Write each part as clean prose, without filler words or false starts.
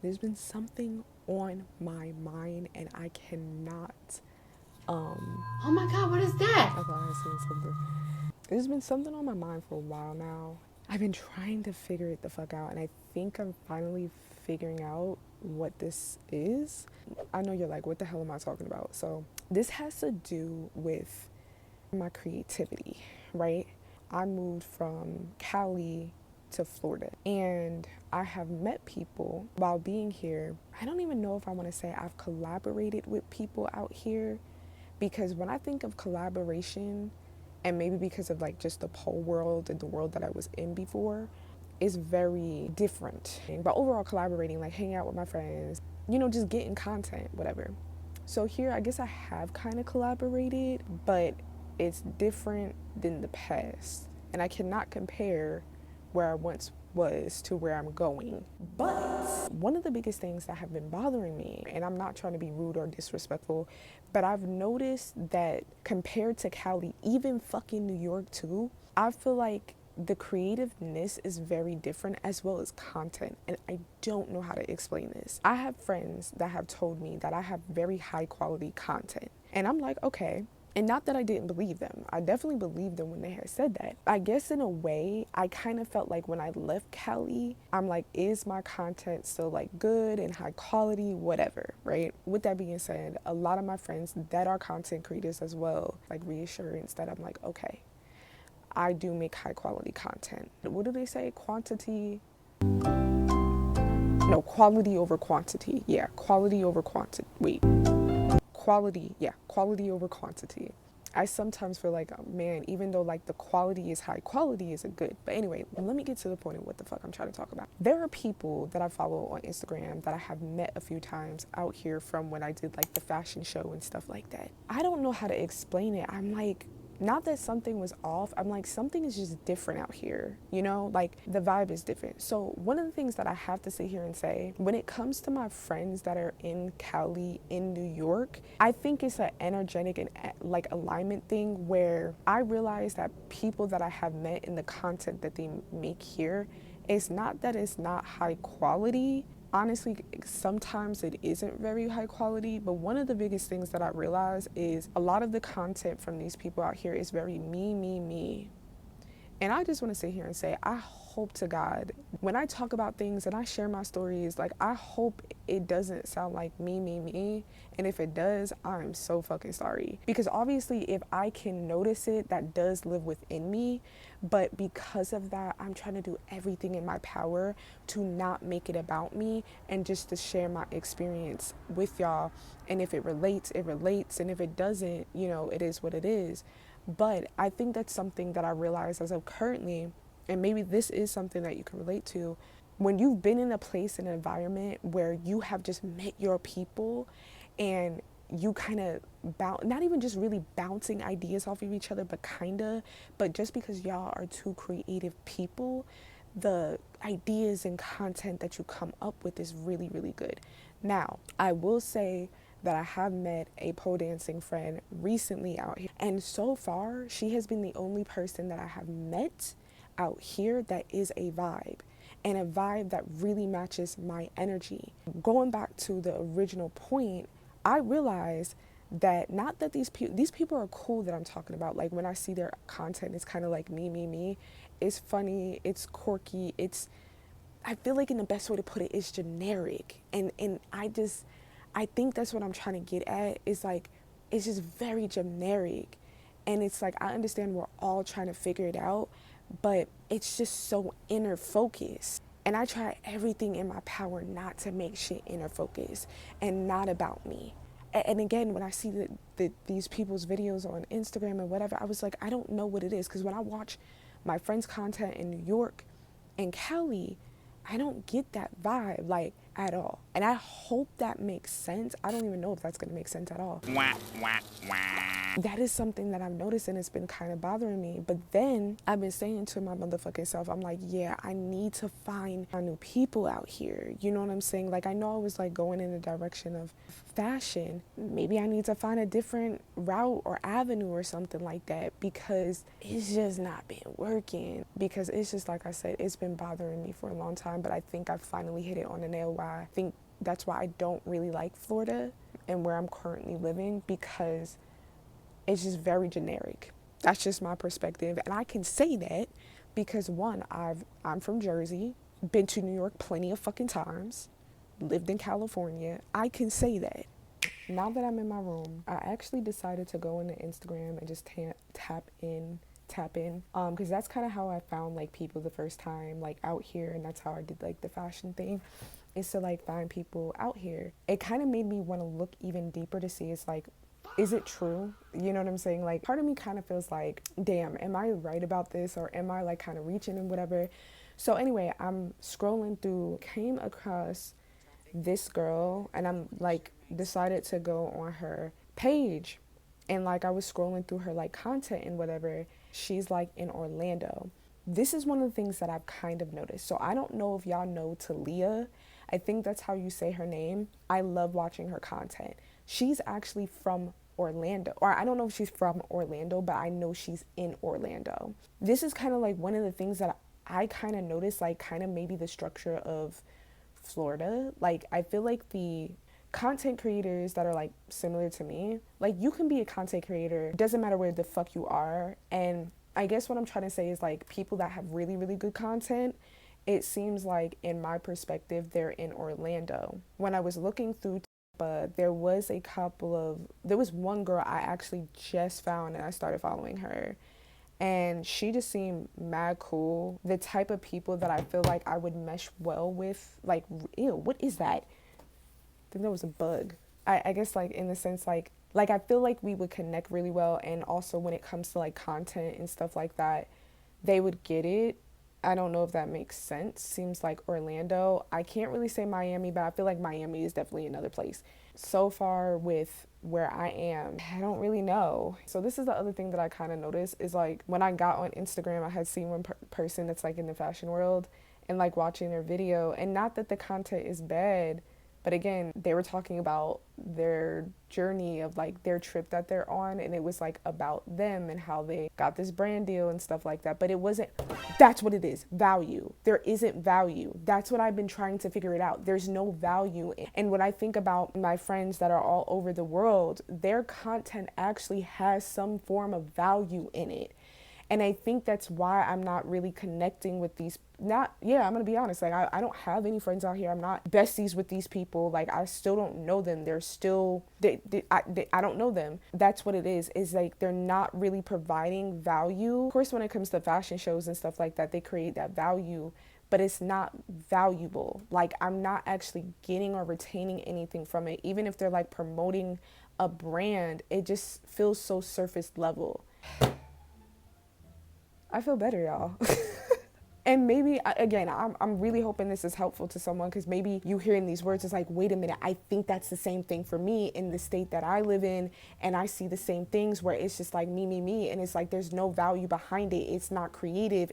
There's been something on my mind and I cannot. Oh my God, what is that? I thought I had seen something. There's been something on my mind for a while now. I've been trying to figure it the fuck out, and I think I'm finally figuring out what this is. I know you're like, what the hell am I talking about? So, this has to do with my creativity, right? I moved from Cali to Florida, and I have met people while being here. I don't even know if I want to say I've collaborated with people out here, because when I think of collaboration, and maybe because of like just the pole world and the world that I was in before, is very different. But overall, collaborating, like hanging out with my friends, just getting content, whatever. So here, I guess I have kind of collaborated, but it's different than the past. And I cannot compare where I once was to where I'm going. But one of the biggest things that have been bothering me, and I'm not trying to be rude or disrespectful, but I've noticed that compared to Cali, even fucking New York too, I feel like the creativeness is very different, as well as content, and I don't know how to explain this. I have friends that have told me that I have very high quality content, and I'm like, okay. And not that I didn't believe them. I definitely believed them when they had said that. I guess in a way, I kind of felt like when I left Cali, I'm like, is my content still like good and high quality, whatever, right? With that being said, a lot of my friends that are content creators as well, like reassurance that I'm like, okay, I do make high quality content. What do they say? Quantity? No, quality over quantity. Yeah, quality over quantity. Wait, quality. Yeah, quality over quantity. I sometimes feel like, man, even though like the quality is high, quality isn't good. But anyway, let me get to the point of what the fuck I'm trying to talk about. There are people that I follow on Instagram that I have met a few times out here from when I did like the fashion show and stuff like that. I don't know how to explain it. I'm like, not that something was off. I'm like, something is just different out here, like the vibe is different. So one of the things that I have to sit here and say, when it comes to my friends that are in Cali, in New York, I think it's an energetic and like alignment thing where I realize that people that I have met in the content that they make here, it's not that it's not high quality. Honestly, sometimes it isn't very high quality, but one of the biggest things that I realize is a lot of the content from these people out here is very me, me, me. And I just want to sit here and say, I hope to God, when I talk about things and I share my stories, like, I hope it doesn't sound like me, me, me. And if it does, I'm so fucking sorry. Because obviously, if I can notice it, that does live within me. But because of that, I'm trying to do everything in my power to not make it about me and just to share my experience with y'all. And if it relates, it relates. And if it doesn't, it is what it is. But I think that's something that I realize as of currently, and maybe this is something that you can relate to. When you've been in a place, an environment where you have just met your people and you kind of not even just really bouncing ideas off of each other, but just because y'all are two creative people, the ideas and content that you come up with is really, really good. Now, I will say that I have met a pole dancing friend recently out here. And so far, she has been the only person that I have met out here that is a vibe, and a vibe that really matches my energy. Going back to the original point, I realized that not that these people are cool that I'm talking about. Like when I see their content, it's kind of like me, me, me. It's funny, it's quirky, I feel like in the best way to put it is generic. And I think that's what I'm trying to get at, is like it's just very generic. And it's like I understand we're all trying to figure it out, but it's just so inner focused. And I try everything in my power not to make shit inner focused and not about me. And again, when I see these people's videos on Instagram and whatever, I was like, I don't know what it is. Because when I watch my friends' content in New York and Cali, I don't get that vibe like at all. And I hope that makes sense. I don't even know if that's going to make sense at all. Wah, wah, wah. That is something that I've noticed, and it's been kind of bothering me. But then I've been saying to my motherfucking self, I'm like, yeah, I need to find new people out here. You know what I'm saying? Like, I know I was like going in the direction of fashion. Maybe I need to find a different route or avenue or something like that, because it's just not been working. Because it's just like I said, it's been bothering me for a long time, but I think I finally hit it on the nail why I don't really like Florida and where I'm currently living, because it's just very generic. That's just my perspective. And I can say that because one, I'm from Jersey, been to New York plenty of fucking times, lived in California. I can say that. Now that I'm in my room, I actually decided to go into Instagram and just tap in because that's kind of how I found like people the first time, like out here, and that's how I did like the fashion thing, is to like find people out here. It kind of made me want to look even deeper to see, it's like, is it true? You know what I'm saying? Like, part of me kind of feels like, damn, am I right about this, or am I like kind of reaching and whatever? So anyway, I'm scrolling through, came across this girl, and I'm like decided to go on her page, and like I was scrolling through her like content and whatever. She's like in Orlando. This is one of the things that I've kind of noticed. So I don't know if y'all know Talia. I think that's how you say her name. I love watching her content. She's actually from Orlando, or I don't know if she's from Orlando, but I know she's in Orlando. This is kind of like one of the things that I kind of noticed, like kind of maybe the structure of Florida. Like, I feel like the content creators that are like similar to me, like, you can be a content creator, doesn't matter where the fuck you are. And I guess what I'm trying to say is, like, people that have really, really good content, it seems like, in my perspective, they're in Orlando. When I was looking through there was one girl I actually just found, and I started following her, and she just seemed mad cool. The type of people that I feel like I would mesh well with. Like, ew, what is that? I think that was a bug. I guess, like, in the sense, like I feel like we would connect really well, and also when it comes to like content and stuff like that, they would get it. I don't know if that makes sense. Seems like Orlando. I can't really say Miami, but I feel like Miami is definitely another place. So far with where I am, I don't really know. So this is the other thing that I kind of noticed, is like when I got on Instagram, I had seen one person that's like in the fashion world, and like watching their video, and not that the content is bad, but again, they were talking about their journey of like their trip that they're on, and it was like about them and how they got this brand deal and stuff like that. But it wasn't, that's what it is, value. There isn't value. That's what I've been trying to figure it out. There's no value. And when I think about my friends that are all over the world, their content actually has some form of value in it. And I think that's why I'm not really connecting with these, I'm gonna be honest, like I don't have any friends out here. I'm not besties with these people. Like, I still don't know them. They're still, I don't know them. That's what it is like they're not really providing value. Of course, when it comes to fashion shows and stuff like that, they create that value, but it's not valuable. Like, I'm not actually getting or retaining anything from it. Even if they're like promoting a brand, it just feels so surface level. I feel better, y'all. And maybe, again, I'm really hoping this is helpful to someone, because maybe you hearing these words is like, wait a minute, I think that's the same thing for me in the state that I live in, and I see the same things where it's just like me, and it's like there's no value behind it. It's not creative.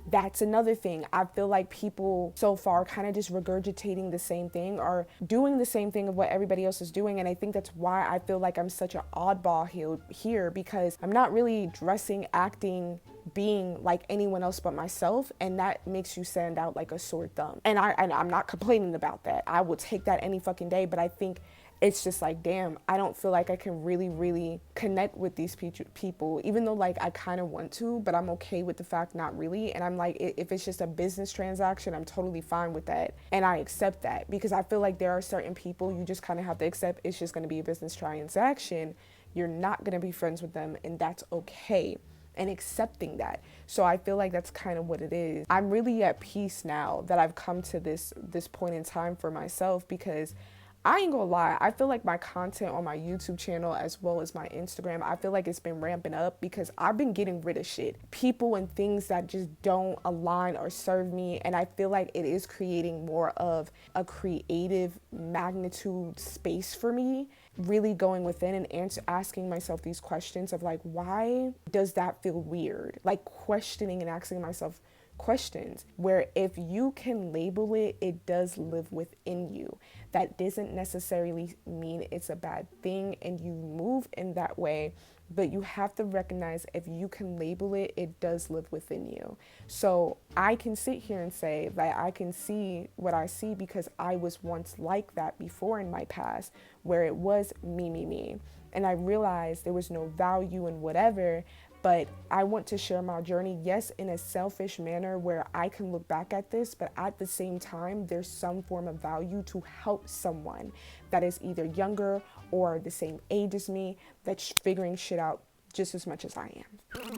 That's another thing. I feel like people so far kind of just regurgitating the same thing or doing the same thing of what everybody else is doing. And I think that's why I feel like I'm such an oddball here, because I'm not really dressing, acting, being like anyone else but myself, and that makes you stand out like a sore thumb. And I'm not complaining about that. I will take that any fucking day, but I think it's just like, damn, I don't feel like I can really, really connect with these people, even though like I kind of want to, but I'm okay with the fact not really. And I'm like, if it's just a business transaction, I'm totally fine with that. And I accept that, because I feel like there are certain people you just kind of have to accept it's just going to be a business transaction. You're not going to be friends with them, and that's okay. And accepting that. So I feel like that's kind of what it is. I'm really at peace now that I've come to this point in time for myself, because I ain't gonna lie, I feel like my content on my YouTube channel as well as my Instagram, I feel like it's been ramping up because I've been getting rid of shit. People and things that just don't align or serve me. And I feel like it is creating more of a creative magnitude space for me. Really going within and asking myself these questions of like, why does that feel weird? Like questioning and asking myself questions, where if you can label it, it does live within you. That doesn't necessarily mean it's a bad thing and you move in that way, but you have to recognize if you can label it, it does live within you. So I can sit here and say that I can see what I see because I was once like that before in my past, where it was me, me, me. And I realized there was no value in whatever, but I want to share my journey, yes, in a selfish manner where I can look back at this, but at the same time, there's some form of value to help someone that is either younger or the same age as me that's figuring shit out just as much as I am.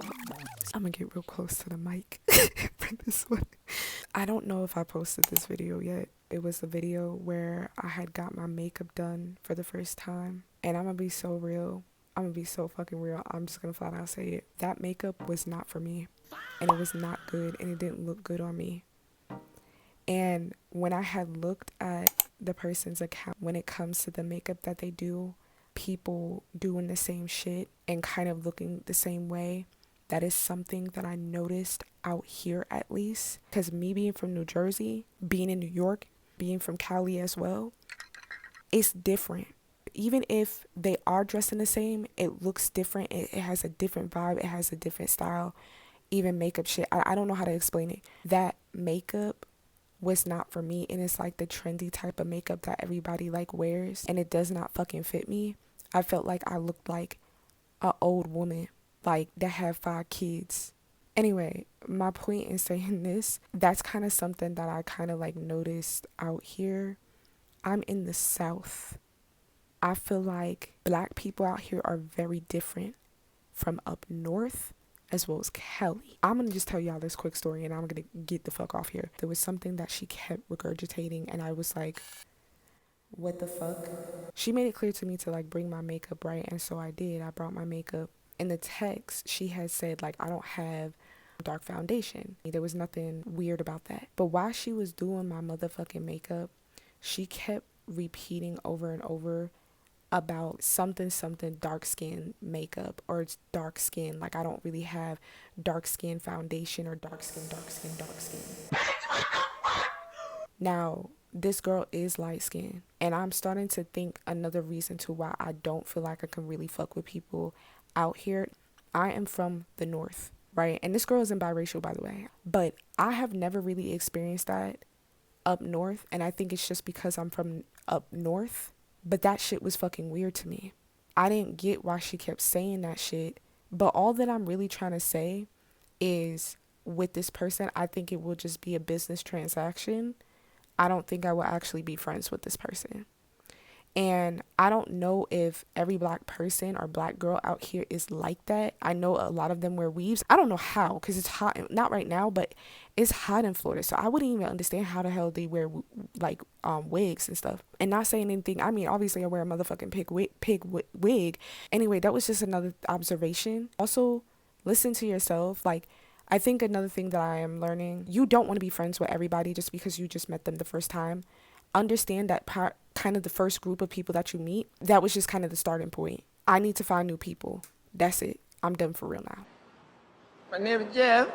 I'm gonna get real close to the mic for this one. I don't know if I posted this video yet. It was a video where I had got my makeup done for the first time, and I'm gonna be so real. I'm gonna be so fucking real. I'm just gonna flat out say it. That makeup was not for me, and it was not good, and it didn't look good on me. And when I had looked at the person's account, when it comes to the makeup that they do, people doing the same shit and kind of looking the same way, that is something that I noticed out here at least. Because me being from New Jersey, being in New York, being from Cali as well, it's different. Even if they are dressing the same, it looks different. It has a different vibe. It has a different style. Even makeup shit. I don't know how to explain it. That makeup was not for me. And it's like the trendy type of makeup that everybody like wears. And it does not fucking fit me. I felt like I looked like an old woman, like that had 5 kids. Anyway, my point in saying this, that's kind of something that I kind of like noticed out here. I'm in the South. I feel like black people out here are very different from up north as well as Cali. I'm going to just tell y'all this quick story and I'm going to get the fuck off here. There was something that she kept regurgitating and I was like, what the fuck? She made it clear to me to like bring my makeup, right? And so I did. I brought my makeup. In the text, she had said like, I don't have dark foundation. There was nothing weird about that. But while she was doing my motherfucking makeup, she kept repeating over and over about something dark skin makeup, or it's dark skin, like I don't really have dark skin foundation, or dark skin. Now this girl is light skin, and I'm starting to think another reason to why I don't feel like I can really fuck with people out here. I am from the north, right? And this girl isn't biracial, by the way, but I have never really experienced that up north, and I think it's just because I'm from up north. But that shit was fucking weird to me. I didn't get why she kept saying that shit. But all that I'm really trying to say is, with this person, I think it will just be a business transaction. I don't think I will actually be friends with this person. And I don't know if every black person or black girl out here is like that. I know a lot of them wear weaves. I don't know how, because it's hot, not right now, but it's hot in Florida. So I wouldn't even understand how the hell they wear like wigs and stuff. And not saying anything. I mean, obviously I wear a motherfucking pig wig. Anyway, that was just another observation. Also, listen to yourself. Like, I think another thing that I am learning, you don't want to be friends with everybody just because you just met them the first time. Understand that kind of the first group of people that you meet, that was just kind of the starting point. I need to find new people. That's it. I'm done for real now. My name is Jeff.